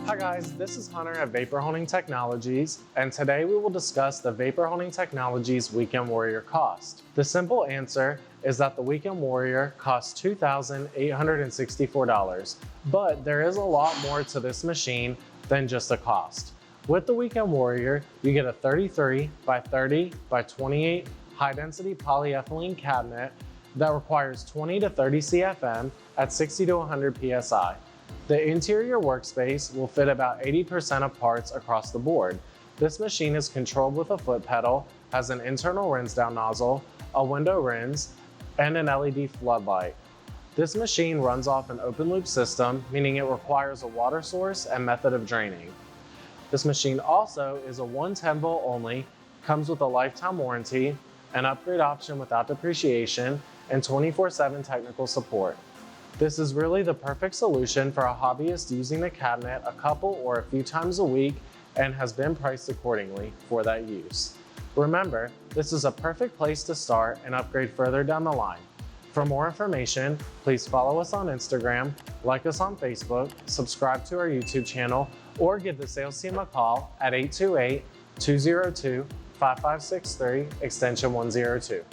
Hi guys, this is Hunter at Vapor Honing Technologies, and today we will discuss the Vapor Honing Technologies Weekend Warrior cost. The simple answer is that the Weekend Warrior costs $2,864, but there is a lot more to this machine than just the cost. With the Weekend Warrior, you get a 33 by 30 by 28 high-density polyethylene cabinet that requires 20 to 30 CFM at 60 to 100 PSI. The interior workspace will fit about 80% of parts across the board. This machine is controlled with a foot pedal, has an internal rinse down nozzle, a window rinse, and an LED floodlight. This machine runs off an open loop system, meaning it requires a water source and method of draining. This machine also is a 110 volt only, comes with a lifetime warranty, an upgrade option without depreciation, and 24/7 technical support. This is really the perfect solution for a hobbyist using the cabinet a couple or a few times a week and has been priced accordingly for that use. Remember, this is a perfect place to start and upgrade further down the line. For more information, please follow us on Instagram, like us on Facebook, subscribe to our YouTube channel, or give the sales team a call at 828-202-5563, extension 102.